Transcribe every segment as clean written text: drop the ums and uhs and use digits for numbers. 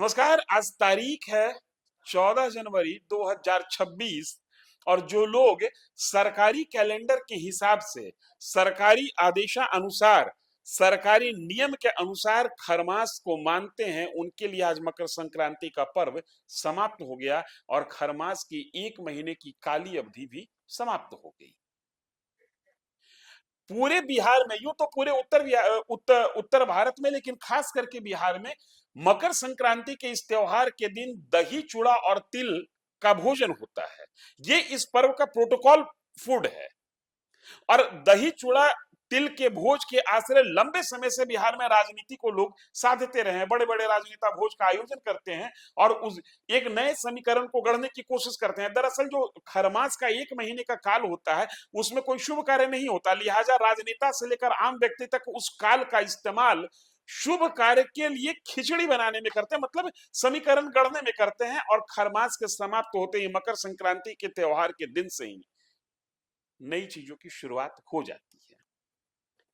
नमस्कार। आज तारीख है 14 जनवरी 2026 और जो लोग सरकारी कैलेंडर के हिसाब से सरकारी आदेशानुसार सरकारी नियम के अनुसार खरमास को मानते हैं उनके लिए आज मकर संक्रांति का पर्व समाप्त हो गया और खरमास की 1 महीने की काली अवधि भी समाप्त हो गई। पूरे बिहार में, यूं तो पूरे उत्तर भारत में, लेकिन खास करके बिहार में मकर संक्रांति के इस त्योहार के दिन दही चूड़ा और तिल का भोजन होता है। ये इस पर्व का प्रोटोकॉल फूड है और दही चूड़ा तिल के भोज के आश्रय लंबे समय से बिहार में राजनीति को लोग साधते रहे हैं। बड़े बड़े राजनेता भोज का आयोजन करते हैं और उस एक नए समीकरण को गढ़ने की कोशिश करते हैं। दरअसल जो खरमास का 1 महीने का काल होता है उसमें कोई शुभ कार्य नहीं होता, लिहाजा राजनेता से लेकर आम व्यक्ति तक उस काल का इस्तेमाल शुभ कार्य के लिए खिचड़ी बनाने में करते हैं, मतलब समीकरण गढ़ने में करते हैं। और खरमास के समाप्त होते ही मकर संक्रांति के त्योहार के दिन से ही नई चीजों की शुरुआत हो जाती है।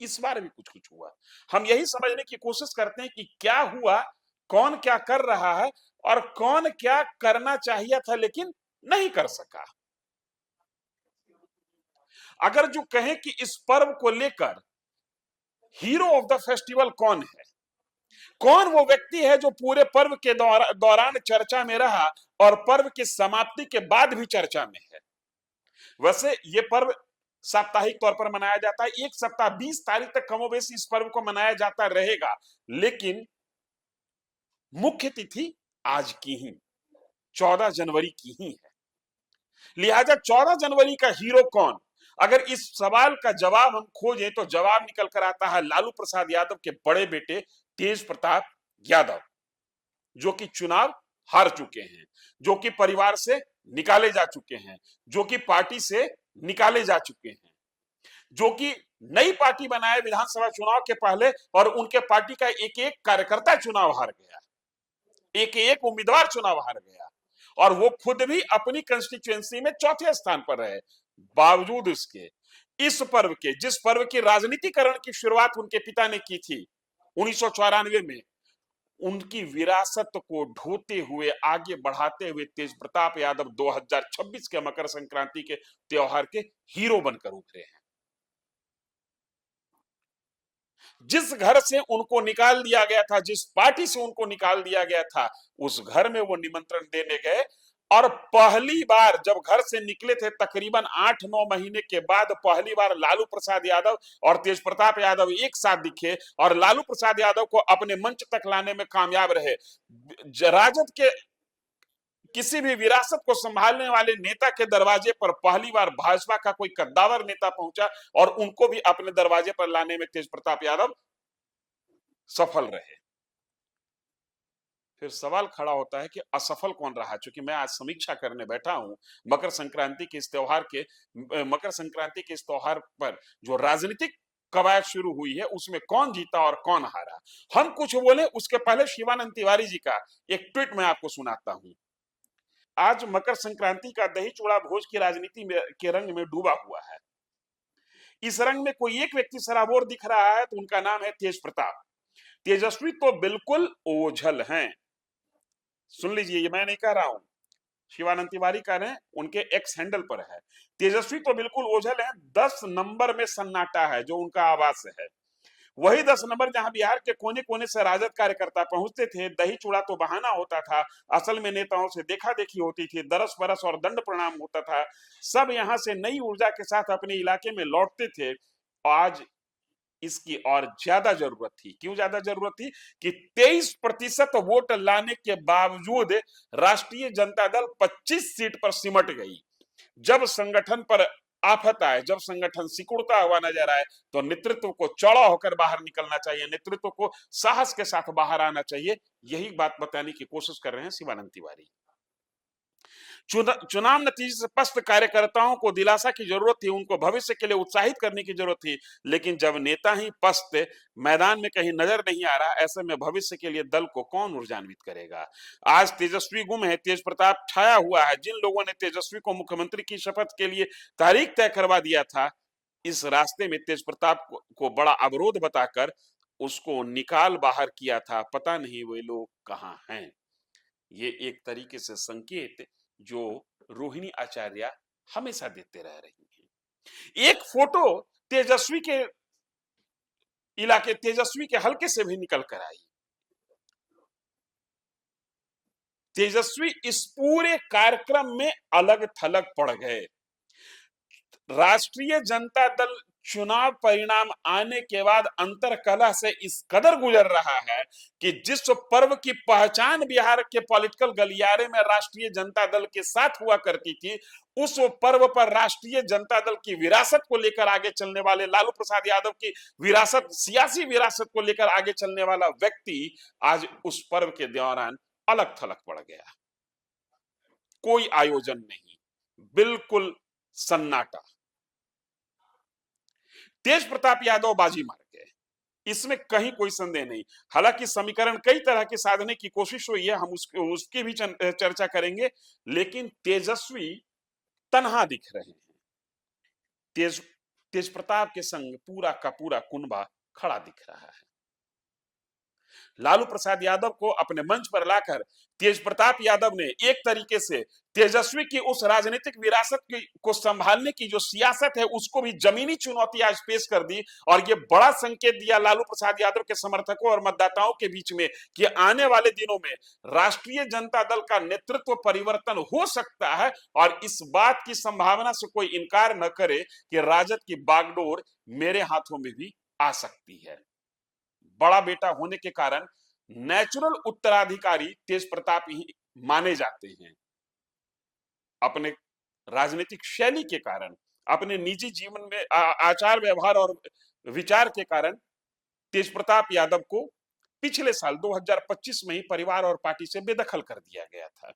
इस बार भी कुछ कुछ हुआ। हम यही समझने की कोशिश करते हैं कि क्या हुआ, कौन क्या कर रहा है और कौन क्या करना चाहिए था लेकिन नहीं कर सका। अगर जो कहें कि इस पर्व को लेकर हीरो ऑफ द फेस्टिवल कौन है, कौन वो व्यक्ति है जो पूरे पर्व के दौरान चर्चा में रहा और पर्व की समाप्ति के बाद भी चर्चा में है। वैसे ये पर्व साप्ताहिक तौर पर मनाया जाता है। एक सप्ताह 20 तारीख तक कमोबेश इस पर्व को मनाया जाता रहेगा, लेकिन मुख्य तिथि आज की ही 14 जनवरी की ही है। लिहाजा 14 जनवरी का हीरो कौन, अगर इस सवाल का जवाब हम खोजें तो जवाब निकल कर आता है लालू प्रसाद यादव के बड़े बेटे तेज प्रताप यादव, जो कि चुनाव हार चुके हैं, जो कि परिवार से निकाले जा चुके हैं, जो कि पार्टी से निकाले जा चुके हैं, जो कि नई पार्टी बनाए विधानसभा चुनाव के पहले और उनके पार्टी का एक एक कार्यकर्ता चुनाव हार गया, एक एक उम्मीदवार चुनाव हार गया और वो खुद भी अपनी कंस्टिट्यूएंसी में चौथे स्थान पर रहे। बावजूद इसके इस पर्व के, जिस पर्व की राजनीतिकरण की शुरुआत उनके पिता ने की थी 1994 में, उनकी विरासत को ढोते हुए आगे बढ़ाते हुए तेज प्रताप यादव 2026 के मकर संक्रांति के त्योहार के हीरो बनकर उभरे हैं। जिस घर से उनको निकाल दिया गया था, जिस पार्टी से उनको निकाल दिया गया था, उस घर में वो निमंत्रण देने गए और पहली बार जब घर से निकले थे तकरीबन 8-9 महीने के बाद पहली बार लालू प्रसाद यादव और तेज प्रताप यादव एक साथ दिखे और लालू प्रसाद यादव को अपने मंच तक लाने में कामयाब रहे। राजद के किसी भी विरासत को संभालने वाले नेता के दरवाजे पर पहली बार भाजपा का कोई कद्दावर नेता पहुंचा और उनको भी अपने दरवाजे पर लाने में तेज प्रताप यादव सफल रहे। फिर सवाल खड़ा होता है कि असफल कौन रहा। चूंकि मैं आज समीक्षा करने बैठा हूं मकर संक्रांति के इस त्योहार पर जो राजनीतिक कवायद शुरू हुई है उसमें कौन जीता और कौन हारा। हम कुछ बोले उसके पहले शिवानंद तिवारी जी का एक ट्वीट मैं आपको सुनाता हूं। आज मकर संक्रांति का दही चूड़ा भोज की राजनीति के रंग में डूबा हुआ है। इस रंग में कोई एक व्यक्ति सराबोर दिख रहा है तो उनका नाम है तेज प्रताप। तेजस्वी तो बिल्कुल ओझल हैं। सुन लीजिए, ये मैं नहीं कह रहा हूं, शिवानंद तिवारी कह रहे हैं, उनके एक्स हैंडल पर है। तेजस्वी तो बिल्कुल ओझल है, 10 नंबर में सन्नाटा है जो उनका आवास है। वही 10 नंबर जहां बिहार के कोने कोने से राजद कार्यकर्ता पहुंचते थे। दही चूड़ा तो बहाना होता था, असल में नेताओं से देखा देखी होती थी, दरस परस और दंड प्रणाम होता था। सब यहां से नई ऊर्जा के साथ अपने इलाके में लौटते थे। आज इसकी और ज्यादा जरूरत थी। क्यों ज्यादा जरूरत थी कि 23% वोट लाने के बावजूद राष्ट्रीय जनता दल 25 सीट पर सिमट गई। जब संगठन पर आफत आए, जब संगठन सिकुड़ता हुआ नजर आए तो नेतृत्व को चौड़ा होकर बाहर निकलना चाहिए, नेतृत्व को साहस के साथ बाहर आना चाहिए। यही बात बताने की कोशिश कर रहे हैं शिवानंद तिवारी। चुनाव नतीजे से पस्त कार्यकर्ताओं को दिलासा की जरूरत थी, उनको भविष्य के लिए उत्साहित करने की जरूरत थी, लेकिन जब नेता ही पस्त, मैदान में कहीं नजर नहीं आ रहा, ऐसे में भविष्य के लिए दल को कौन ऊर्जान्वित करेगा। आज तेजस्वी गुम है, तेज प्रताप छाया हुआ है। जिन लोगों ने तेजस्वी को मुख्यमंत्री की शपथ के लिए तारीख तय करवा दिया था, इस रास्ते में तेज प्रताप को बड़ा अवरोध बताकर उसको निकाल बाहर किया था। पता नहीं वे लोग कहां हैं। ये एक तरीके से संकेत जो रोहिणी आचार्य हमेशा देते रह रही हैं। एक फोटो तेजस्वी के इलाके, तेजस्वी के हल्के से भी निकल कर आई। तेजस्वी इस पूरे कार्यक्रम में अलग थलग पड़ गए। राष्ट्रीय जनता दल चुनाव परिणाम आने के बाद अंतरकलह से इस कदर गुजर रहा है कि जिस पर्व की पहचान बिहार के पॉलिटिकल गलियारे में राष्ट्रीय जनता दल के साथ हुआ करती थी, उस पर्व पर राष्ट्रीय जनता दल की विरासत को लेकर आगे चलने वाले, लालू प्रसाद यादव की विरासत, सियासी विरासत को लेकर आगे चलने वाला व्यक्ति आज उस पर्व के दौरान अलग थलग पड़ गया। कोई आयोजन नहीं, बिल्कुल सन्नाटा। तेज प्रताप यादव बाजी मार गए, इसमें कहीं कोई संदेह नहीं। हालांकि समीकरण कई तरह के साधने की कोशिश हुई है, हम उसकी भी चर्चा करेंगे, लेकिन तेजस्वी तन्हा दिख रहे हैं। तेज प्रताप के संग पूरा का पूरा कुनबा खड़ा दिख रहा है। लालू प्रसाद यादव को अपने मंच पर लाकर तेज प्रताप यादव ने एक तरीके से तेजस्वी की उस राजनीतिक विरासत को संभालने की जो सियासत है उसको भी जमीनी चुनौती आज पेश कर दी, और ये बड़ा संकेत दिया लालू प्रसाद यादव के समर्थकों और मतदाताओं के बीच में कि आने वाले दिनों में राष्ट्रीय जनता दल का नेतृत्व परिवर्तन हो सकता है, और इस बात की संभावना से कोई इनकार न करे कि राजद की बागडोर मेरे हाथों में भी आ सकती है। बड़ा बेटा होने के कारण नेचुरल उत्तराधिकारी तेज प्रताप ही माने जाते हैं। अपने राजनीतिक शैली के कारण, अपने निजी जीवन में आचार व्यवहार और विचार के कारण तेज प्रताप यादव को पिछले साल 2025 में ही परिवार और पार्टी से बेदखल कर दिया गया था।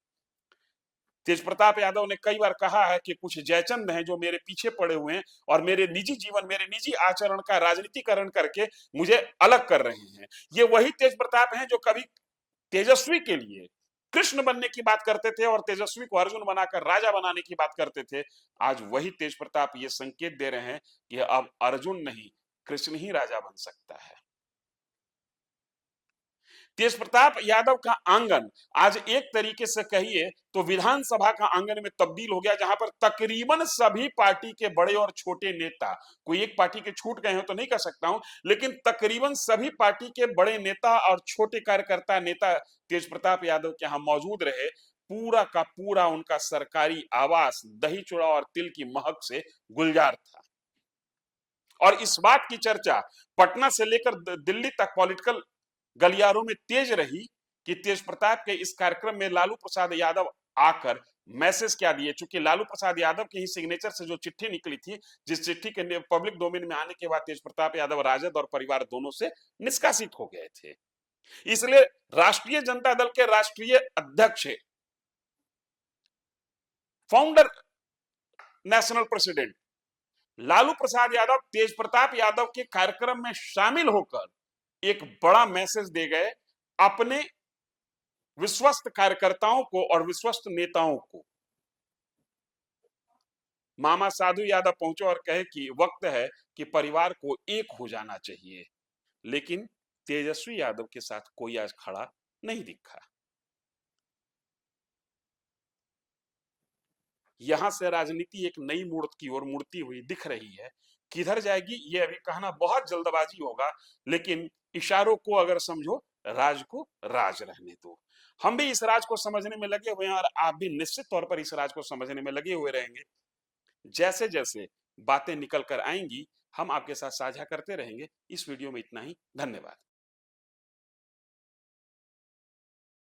तेज प्रताप यादव ने कई बार कहा है कि कुछ जयचंद हैं जो मेरे पीछे पड़े हुए हैं और मेरे निजी जीवन, मेरे निजी आचरण का राजनीतिकरण करके मुझे अलग कर रहे हैं। ये वही तेज प्रताप हैं जो कभी तेजस्वी के लिए कृष्ण बनने की बात करते थे और तेजस्वी को अर्जुन बनाकर राजा बनाने की बात करते थे। आज वही तेज प्रताप ये संकेत दे रहे हैं कि अब अर्जुन नहीं, कृष्ण ही राजा बन सकता है। तेज प्रताप यादव का आंगन आज एक तरीके से कहिए तो विधानसभा का आंगन में तब्दील हो गया, जहां पर तकरीबन सभी पार्टी के बड़े और छोटे नेता, कोई एक पार्टी के छूट गए हो तो नहीं कह सकता हूं, लेकिन तकरीबन सभी पार्टी के बड़े नेता और छोटे कार्यकर्ता नेता तेज प्रताप यादव के यहां मौजूद रहे। पूरा का पूरा उनका सरकारी आवास दही चूड़ा और तिल की महक से गुलजार था, और इस बात की चर्चा पटना से लेकर दिल्ली तक पॉलिटिकल गलियारों में तेज रही कि तेज प्रताप के इस कार्यक्रम में लालू प्रसाद यादव आकर मैसेज क्या दिए। चूंकि लालू प्रसाद यादव के ही सिग्नेचर से जो चिट्ठी निकली थी, जिस चिट्ठी के पब्लिक डोमेन में आने के बाद तेज प्रताप यादव राजद और परिवार दोनों से निष्कासित हो गए थे, इसलिए राष्ट्रीय जनता दल के राष्ट्रीय अध्यक्ष, founder, national president Lalu Prasad Yadav तेज प्रताप यादव के कार्यक्रम में शामिल होकर एक बड़ा मैसेज दे गए अपने विश्वस्त कार्यकर्ताओं को और विश्वस्त नेताओं को। मामा साधु यादव पहुंचे और कहे कि वक्त है कि परिवार को एक हो जाना चाहिए, लेकिन तेजस्वी यादव के साथ कोई आज खड़ा नहीं दिखा। यहां से राजनीति एक नई मोड़ की ओर मुड़ती हुई दिख रही है। किधर जाएगी ये अभी कहना बहुत जल्दबाजी होगा, लेकिन इशारों को अगर समझो, राज को राज रहने दो। हम भी इस राज को समझने में लगे हुए हैं और आप भी निश्चित तौर पर इस राज को समझने में लगे हुए रहेंगे। जैसे जैसे बातें निकल कर आएंगी हम आपके साथ साझा करते रहेंगे। इस वीडियो में इतना ही, धन्यवाद।